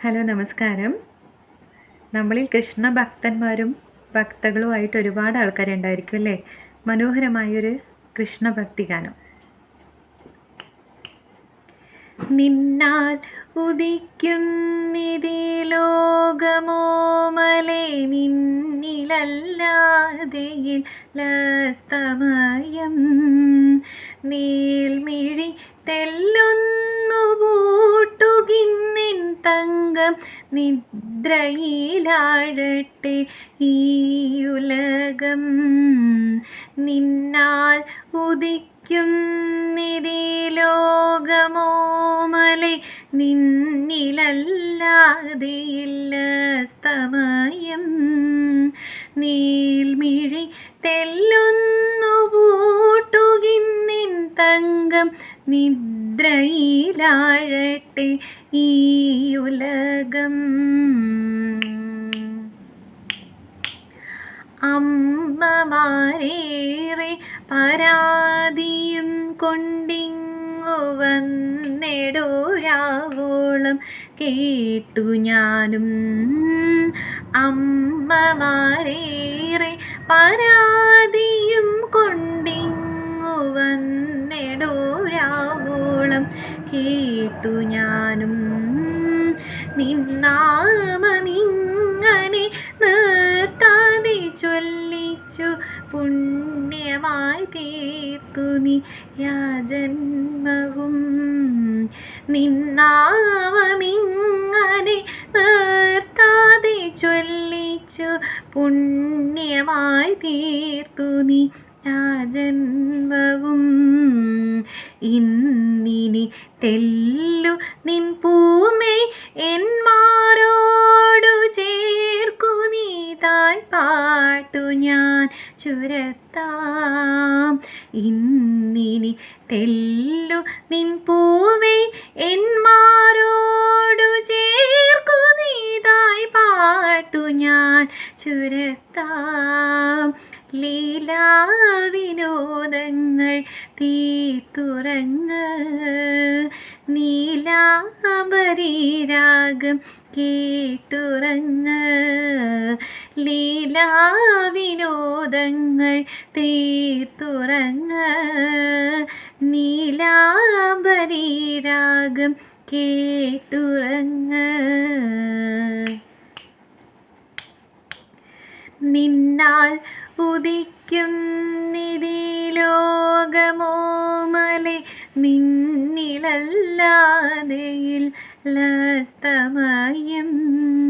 Hello നമസ്കാരം. നമ്മളിൽ കൃഷ്ണ ഭക്തന്മാരും ഭക്തകളുമായിട്ട് ഒരുപാട് ആൾക്കാരുണ്ടായിരിക്കും അല്ലേ? മനോഹരമായൊരു കൃഷ്ണ ഭക്തി ഗാനം. നിന്നാൽ ഉദിക്കുന്നിതേ ലോകമോമലേ, നിന്നിലല്ലാതെയില്ലസ്തമയം. നീൾമിഴി തെല്ലുന്നു പൂട്ടുകിന്നിൻ തങ്കം, നിദ്രയിലാഴട്ടെ ഈയുലകം. നിന്നാൽ ഉദിക്കുന്നിതേ ലോകമോമലേ, നിന്നിലല്ലാതെയില്ലസ്തമയം. നീൾമിഴി തെല്ലുന്നു പൂട്ടുകിന്നിൻ തങ്കം, നിദ്രയിലാഴട്ടെ ഈയുലകം. അമ്മമാരേറെ പരാതിയും കൊണ്ടിങ്ങു വന്നെടോരാവോളം കേട്ടു ഞാനും. അമ്മമാരേറെ പരാതിയും കൊണ്ടിങ്ങു വന്നെടോരാവോളം കേട്ടു ഞാനും. നിന്നാമമിങ്ങനെ നിർത്താതെ ചൊല്ലിച്ചു പുണ്യമായി തീർത്തു നീ യാജന്മവും. നിന്നാമമിങ്ങനെ നിർത്താതെ ചൊല്ലിച്ചു പുണ്യമായി തീർത്തു നീ യാജന്മവും. ഇന്നിനി തെല്ലു നിൻ പൂമൈ എന്മാരോടു ചേർക്കു നീ തായ്പാട്ടു ഞാൻ ചുരത്താം. ഇന്നിനി തെല്ലു നിൻ പൂമൈ എന്മാരോടു ചേർക്കു നീ തായ്പാട്ടു ഞാൻ ചുരത്താം. ലീലാവിനോദങ്ങൾ തീർത്തുറങ്ങ്, നീലാംബരീരാഗം കേട്ടുറങ്ങ്. ലീലാവിനോദങ്ങൾ തീർത്തുറങ്ങ്, നീലാംബരീരാഗം കേട്ടുറങ്ങ്. നിന്നാൽ ഉദിക്കുന്നിതേ ലോകമോമലേ, നിന്നിലല്ലാതെയില്ലസ്തമയം.